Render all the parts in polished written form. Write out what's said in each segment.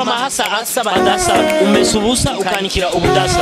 Mahasa asa badasa umesubusa ukanikira ubudasa.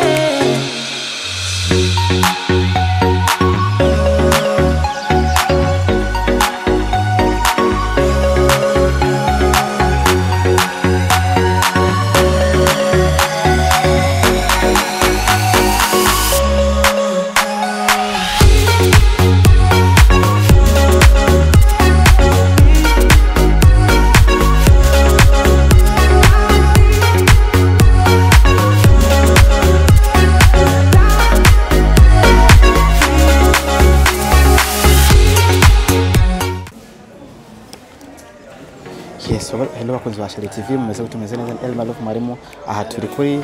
Hello bakunzi ba Shali TV mumeze gutumeze neza El Malouf Marimo aha turi kuri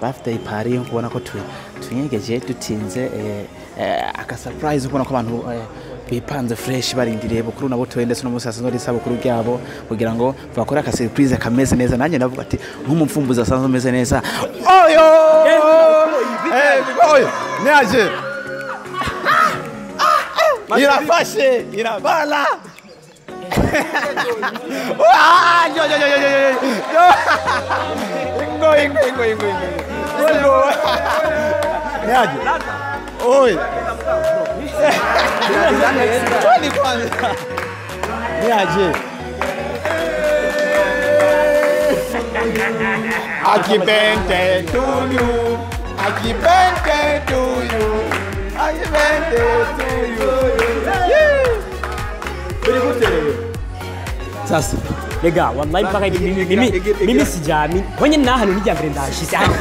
birthday party ubona ko tunyegeje dutinze aka surprise ubona ko abantu bipanze fresh barindiriye bukuru nabo twendetse no musaza no risabukuru ryabo kugira ngo bakore aka surprise kameze neza nanjye navuga ati nk'umupfumbuza asanzwe meze neza oyo oyo niaje irafashe irabala wah yo ingo niaje oi twani kwanza niaje happy birthday to you happy birthday to you happy birthday to you sasa lega wallahi mpaka mimi sijami kwenye nahano nijya mbere ndashise hano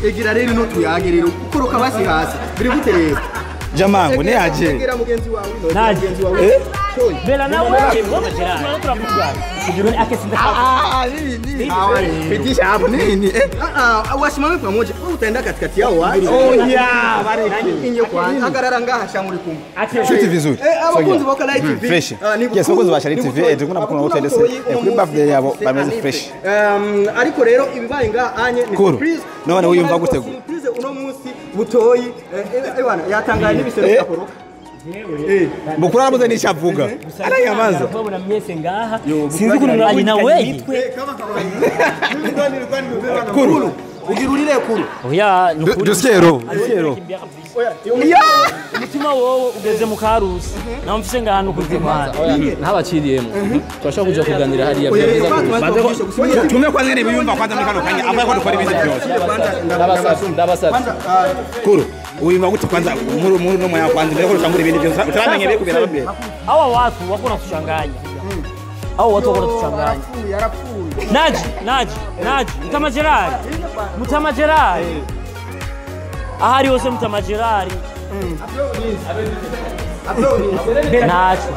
egira rero no tuyage rero ukoroka basi hasi biri gutereza jamangu ne aje egira mugenzi wawe naje bela nawe ngoma jira turavuga kujironi akesinda nini pitisha hapo nini wasimame pamoja utaenda katikati yao wapi ya bariki inyo kwanza agarara ngaha shamuri kumwe shuti vizuri abakunzi boka live TV fresh yes abakunzi ba Shali TV tukuna bakuna hotel kuri birthday yabo bameze fresh ariko rero ibibaye ngaha anye ni surprise none wiyumva gutego surprise uno munsi butoyi ebana yatangaye n'ibisero akoroka bukuru arabuze n'icyavuga arayamaza babona mwese ngaha sinzi kuntu mwari nawe kuru ugirurire kuru oya duskero oya umutima wowe ugeze mu karusi naho mfise ngahano kuzimana ntabaciriyemo twashaka kuja kuganira hariya tume kwa ngene biyumva kwanza muri kano kanya avuye ko dukora ibindi byose ndabasaba kuru uyumva gute kwanza muri no moya kwanza mbere ko rushangura ibindi byose utaramenye be kubera babye hawa watu wakona kuchanganya hao watu wakona kuchanganya naji mutamajerari ahari hose mutamajerari nacho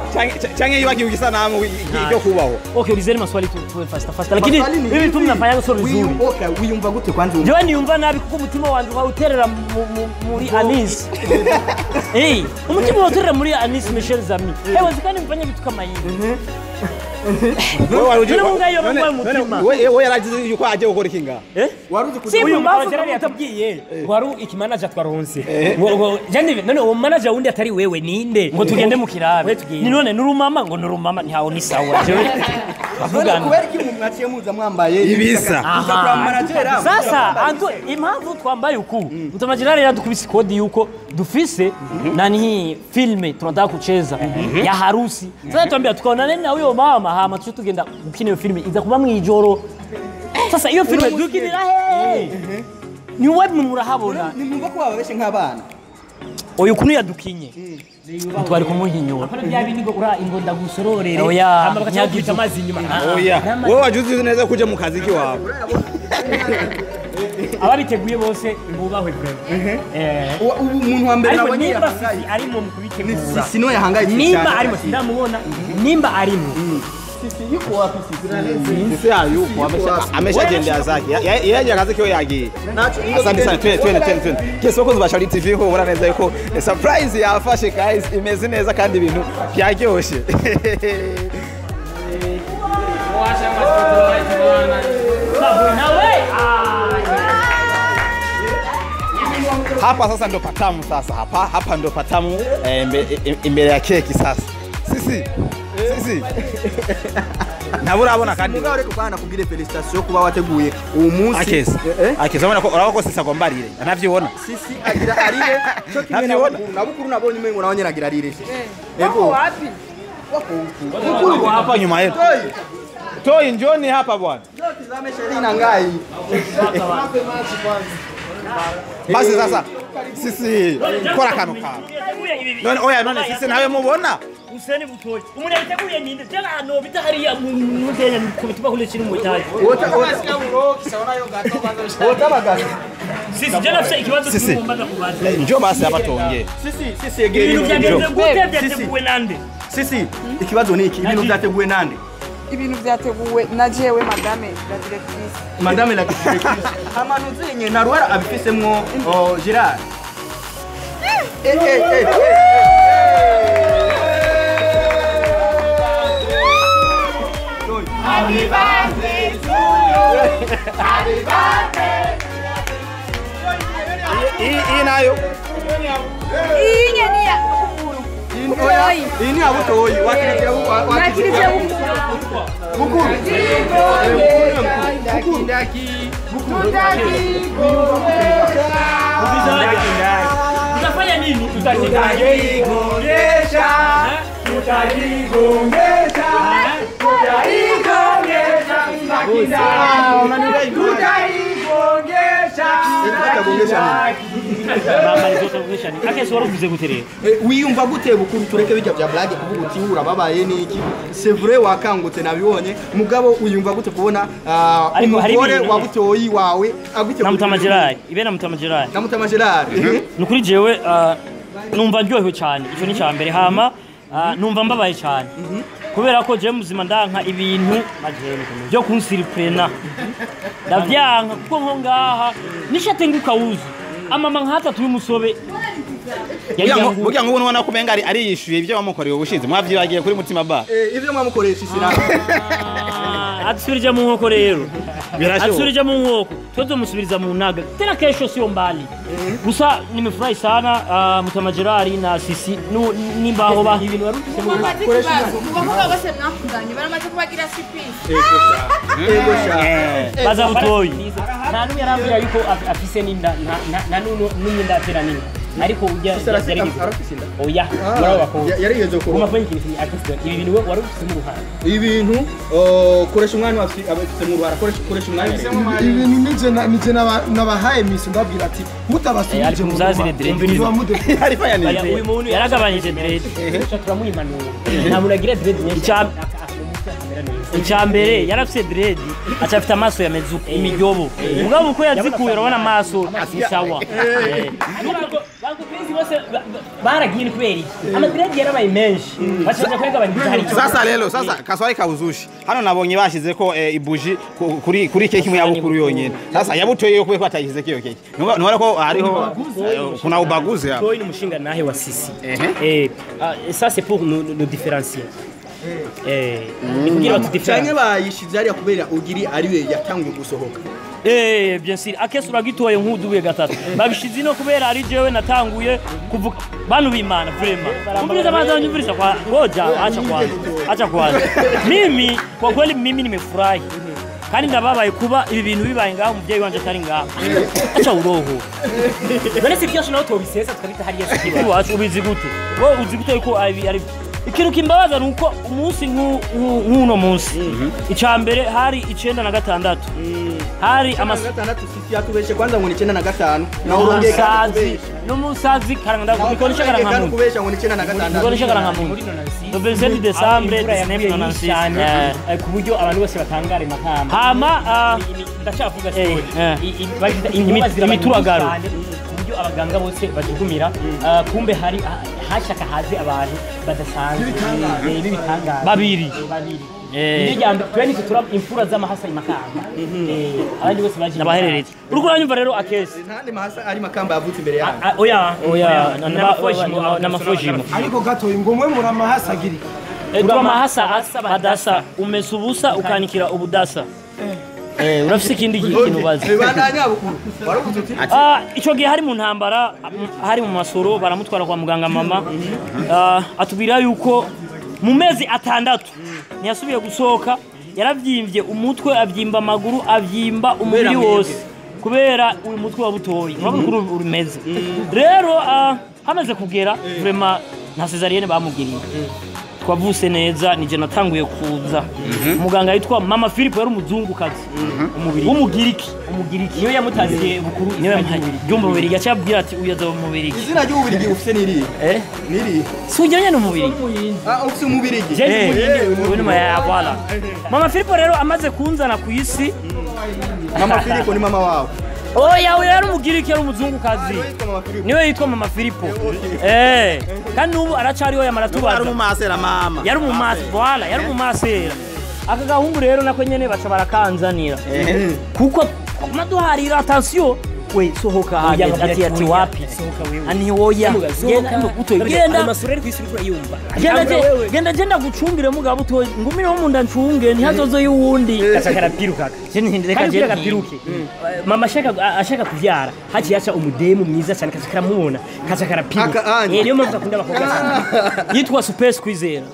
change yiwaki ukisanamu cyo kubaho okay ulizeni maswali tu fast lakini mimi tu mnafanya sio vizuri okay uyumva gute kwanza ndio niyumva nabi kuko umutima wanjye wawuterera muri Anis umutima wawuterera muri Anis Michel Zami wazikani mfanye vitu kama hivi wewe yaragize yuko aje gukora ikinga waruzi kuzi uyu manager yatabwiye waru ikimanager twaronse jandi none uwo manager wundi atari wewe ninde ngo tugende mu kirabe ni none nurumama ngo nurumama ntawo ni sawa avugana kubera iki mwaciye muza mwambaye ibisa sasa antu impamvu twambaye uku mutamagerari yadukubise kodi yuko dufise nani filme tunataka kucheza ya harusi sasa tuambia tukaona nani na huyo mama hama tugenda gukina iyo filme iza kuba mwijoro sasa iyo filme dukinira ni wewe murahabona nimumva ko babeshe nk'abana oyo kunu yadukinye twari kumuhinyura bya bindi ngo ura ingonda gusororere hama bakanyagita amazi inyuma oya wewe wajuze neza kuja mu kazi ki wawe ababiteguye bose bubahwe breve umuntu wa mbere nawe ni arimo mu kubitegura sino yahangaye nimba arimo ndamubona nimba arimo sisi yuko wapi sisi yuko ameshagenda zake yaje akazi kiyo yagiye asante sana twende kese bakozi ba Shali TV ho bora neza yuko surprise yafashe guys imeze neza kandi ibintu byaryoshe hapa sasa ndo patamu sasa. Hapa ndo patamu imbere ya keki sasa. Sisi. Nabona kandi. Mugabo reko bana kubwire felicitation kuba wateguye uwo munsi. Akeza ubona ko urabako sisi agombarire. Anavyibona. Sisi agira arire cyo kimwe nabukuru nabonye umengo nawe nyiragira arire. Yego wapi? Wako hapa nyuma yetu. Toi njoni hapa bwana. Tizame Sherina ngai. Basi sasa sisi kora kano ka. None sisi nawe mubona? Useni butoyi. Umuntu yateguye ninde? Cyangwa hano bitahariya mu ndenya kubituba kule kiri mu cyari. Otabagaza. Sisi jana fisa ikibazo cy'umumbaza kubaza. Njoo basi hapa tuongee. Sisi egeri. Ibintu byagenze gute byateguwe nande? Sisi ikibazo ni iki? Ibintu byateguwe nande? Ibintu byateguwe na jewe madame la directrice. Madame la directrice. Amanuzenye na Rwara abifisemwo Gerard. Happy birthday to you. Happy birthday. Hii nayo. Hii ni ya Bukuru. Hii ni abutoyi. Wakirikia huko. Nakirikia huko. Bukuru. Tutafanya nini? Tutajigongesha. Wiyumva gute Bukuru tureke bijya bya blague kuvuga uti urababaye niki? C'est vrai wakangutse nabibonye mugabo uyumva gute kubona umugore wa Butoyi wawe agute Namutama Gerard ibe Namutama Gerard nukuri jewe numva ndyohewe cyane ico ni cyambere hama numva mbabaye cyane kubera ko je muzima ndanka ibintu byo kunsiriprena ndavyanka kuko nko ngaha nishatenguka wuzu amama nkata turi musobe Burya ngo ubona ko menga ari yishuye ibyo wamukoreye ubushize mwavyibagiye kuri mutima ba ivyo mwamukoresha isira atsubirije mu nkoko rero atsubirije mu nkoko twazo musubiriza mu naga tena kesho sio mbali gusa nimefurahi sana Mutama Gerard na sisi nimbaho ba ibintu warufise mu koresha kuvuga bose mwakundanye baramaze kubagira surprise ego sha baza Butoyi nta numwe yarambira yuko afise ninda na numwe ndatera nini ariko ujya oya yarigeze ko umafanye ikintu akiswe ibi bintu warufise mu ruhara ibintu koresha umwana afite mu ruhara koresha umwana ibintu nije nabahaye miso ndabwira ati mutabasubije mu zazire dread ari fayani uyu muntu yaragabanije dread turamuyimanura nta muragira dread nyinshi icyambere yarafise dread acafite amaso ya mezuko imijyobo mugabo uko yazikuye urabona amaso asisawa banko kwezi bose baragiye kweri ama dread yarabaye menshi bacaje kwegabanya hari sasa lelo sasa kaswari kauzushi hano nabonye bashize ko ibuji kuri keki mu yabukuru yonyene sasa yabutoye yo kwe kwatayize kiyo keki nubara ko hariho kuna ubaguzi hapo toyi ni mushinga nahe wa sisi ça c'est pour nous différencier kugira cyane bayishize ari kubera ugiri ariwe yatangiye gusohoka bien sûr akese uragitoye nkudubuye gatatu babishize no kubera ari jewe natanguye kuvuga bantu b'Imana vraiment umviriza maza nyumviriza kwa ngoja acha kwanza mimi kwa kweli mimi nimefurahi kandi ndababaye kuba ibi bintu bibaye ngaho umuvyeyi wanje atari ngaho acha uroho none se byose naho tobisesa tukabita hariya sikiba wacu ubizi gute wo uzi gute ko ari ikintu kimbabaza nuko umunsi nk'uno munsi icambere hari 96 hari amasatandatu sisi yatubeshe kwanza ngo ni 95 na urongeye kandi n'umusazi karanga ndabikonisha karanga mu kubesha ngo ni 95 ndikonisha karanga mu 27 December 1996 ku buryo abantu bose batangare makamba hama ndacavuga story imituragaro buryo abaganga bose bajugumira kumbe hari hashaka haze abantu badasanzwe bibitangara babiri nijyamba twene tura imfura z'amahasa imakamba abandi bose baje nabaherereze uruko uranyumva rero akese ntandi mahasa ari makamba yavutse imbere yawe oya na mafojimo ariko gato ingomwe muri amahasa agiri twa mahasa hadasa umesubusa ukanikira ubudasa urafise ikindi kintu bazi bandanya bukuru waravuze uti ico gihe hari mu ntambara hari mu masoro baramutwara kwa muganga mama atubira yuko mu mezi 6 ntiyasubiye gusohoka yaravyimbye umutwe avyimba amaguru avyimba umubiri wose kubera uyu mutwe wa butoyi urabona ko urumeze rero hamaze kugera vraiment nta cesarienne bamugiriye twavuse neza nije natanguye kuza umuganga yitwa Mama Philippe yari umuzungukazi umugiriki niyo yamutaziye bukuru niyo yamutangiriye byumba mubiri yacabwira ati uyaza mu mubiri izina ry'ububirigi ufite niri niri sujanye no mubiri ufite umubirigi ubu ya voilà Mama Philippe rero amaze kunzana ku isi Mama Philippe ni mama wawe oya yari umugiriki yari umuzungukazi niwe yitwa Mama Philippe kandi ubu aracariho yamaratubaza yari umumasera mama yari umumasera voilà yari umumasera aka gahungu rero nako nyene baca barakanzanira kuko maduharira attention we sohoka hagati ati wapi ani woya genda amasurere kwisirikura yumva genda gucumbire mugabo utoye ngumire mu nda ncunge ntihazozo y'uwundi kacakara piruka reka je gapiruke mama ashaka kuvyara haci yaca umudemu mwiza cyane kacakara mubona kacakara piruka niyo mpamvu akunda abakobwa cyane yitwa Space Kwizera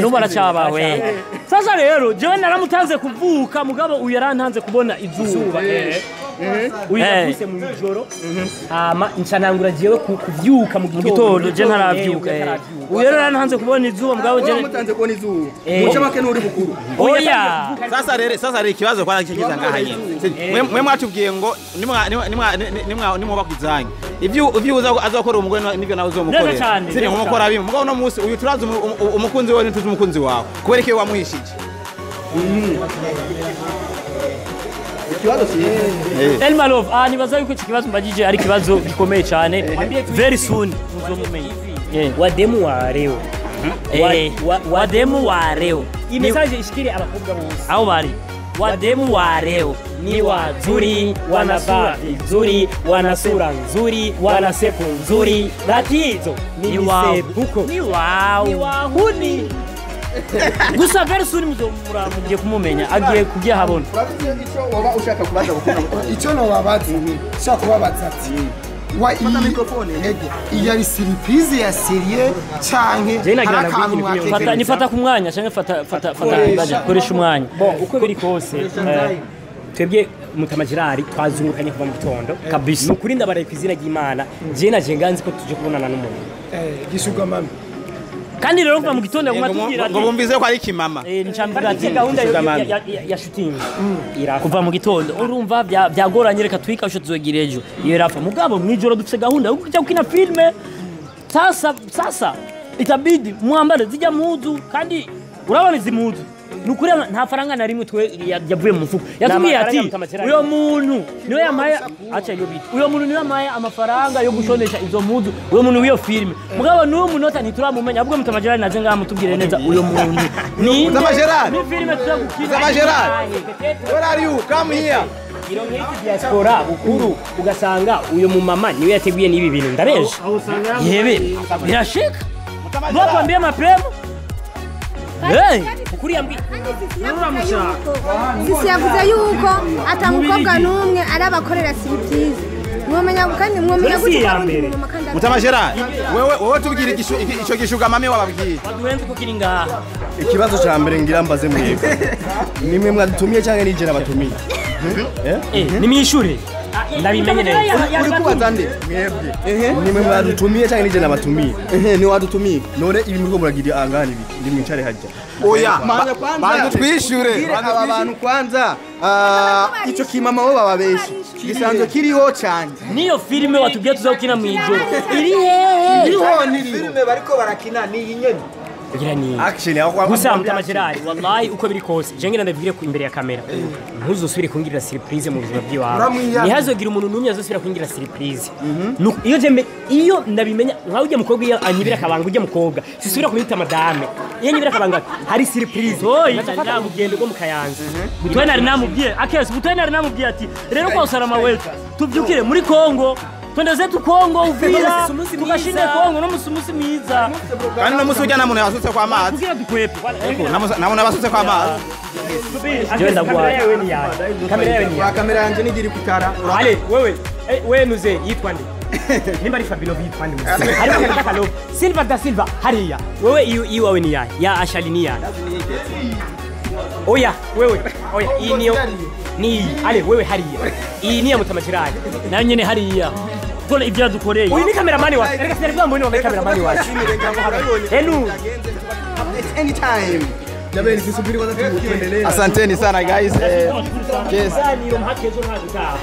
nubu aracabawe sasa rero jewe naramutanze kuvuka mugabo uyu yarantanze kubona izuba uyavuse mu ijoro ncanangura jewe kuvyuka mu gitondo je ntaravyuka uyu yarantanze kubona izuba mugabo je mutanze kubona izuba muca make n'uri bukuru oya sasa rero ikibazo kwa kikiza ngahaye mwe mwatubwiye ngo nimwe bakuzanye ivyo azakora umugore nivyo nawe uzomukorera sine nkumukora bimwe mugabo no musi uyu turazi umukunzi wawe ntuzi umukunzi wawe kubera iki wamwishije Elma Love nibaza yuko iki kibazo mbagije ari kibazo gikomeye cyane very soon muzomumenye wademu wa leo wademu wa leo iyi message ishikire abakobwa bose aho bari wademu wa leo ni wazuri wanavaa vizuri wana sura nzuri wana sepu nzuri tatizo ni misepuko ni wahuni gusa very soon mugiye kumumenya agiye kujya habona icyo waba ushaka kubaza gukunda icyo no wabaza shaka kubabaza ati wa iyi ari surprise ya serie canke nifata ku mwanya canke fata baje koresha umwanya uko biri kose twebwe mutamajirari twazungukanye kuva mu gitondo kabisa nukuri ndabaraye ku izina ry'Imana je naje nganzi ko tuje kubonana n'umuntu gishuga mami kandi rero kuva mu gitondo yagumatubwira ngo bumvize ko ari kimama nicambira ati gahunda ya shooting kuva mu gitondo urumva byagoranye reka twikasho tuzogira ejo iyo rafa mugabo mwijoro dufite gahunda yo kujya gukina filme sasa itabidi muambare zijya muzu kandi urabona izi muzu nukuri nta faranga na rimwe twe yavuye mu mufuko yatubwiye ati uyo muntu niwe yamaye acha yo biti uyo muntu niwe yamaye amafaranga yo gushonesha izo muzu uyo muntu wiyo filme mugabo n'uwo munota ntituramumenya ahubwo mutamajerari naje ngaha mutubwire neza uyo muntu ni mutamajerari ni filme tuzagukina mutamajerari where are you come here iro nk'iki diaspora bukuru ugasanga uyo mu mama niwe yateguye n'ibi bintu ndabeje yebe birashika mwakwambie mapema ukuri yambwiye sisi yavuze yuko atamukobwa n'umwe ari abakorera surprise mwomenya kandi mwomenya gutya mutamajerari wewe tubwira ico gishuga mame wababwiye baduhenze ko kiri ngaha ikibazo ca mbere ngira mbaze mwebwe nimwe mwadutumiye cyangwa nije nabatumiye nimwishure ndabimenye neza uri kubaza nde mwebwe nimwe mwadutumiye cyangwa nije nabatumiye ni wadutumiye none ibi muriko muragira angana ibi ndi mwicare hajya oya bantu twishure aba bantu kwanza ico kimama bo bababeshi gisanzwe kiriho cyane niyo filme watubwiye tuzakina mu ijoro iri hehe niri filme bariko barakina ni inyene action yaho gusa mutamajerari wallahi uko biri kose je ngira ndabigire ku imbere ya kamera ntuzosubire kungirira surprise mu buzima bw'iwawe nihazogira umuntu numwe azosubira kungirira surprise iyo jembe iyo ndabimenya nkaho ujye mukobwa iyo anyibira kabanga ujye mukobwa sisubira kumita madame iyo nyibira kabanga hari surprise nda mugende go mukayanza butwe nari namubwiye akese butwe nari namubwiye ati rero kwa usalama wetu tuvyukire muri Kongo twende zetu Kongo Uvira tukashinde Kongo no musumusi mwiza kandi no musi ujya namuntu yasutse kwa mazi kugira dukwepe namuna basutse kwa mazi jewe ndaguha yewe ni yawe kamera yewe ni Wa kamera yanje nigiri kutara. ale wewe nuze yitwa nde nimba ari Fabio yitwa nde hari bakana kalo Silva da Silva hariya wewe iyo wawe ni yawe ya Ashali ni yawe oya wewe iyi niyo ni ale wewe hariya iyi ni ya Mutamajirani nayo nyene hariya kole ibyo dukoreye uyu ni kameramani wacu reka sinari mbona ni kameramani wacu henu Anytime. Jamani sisubiri kwanza tuendelee. Asanteni sana guys. Yes. ni mhakezo nta gutaha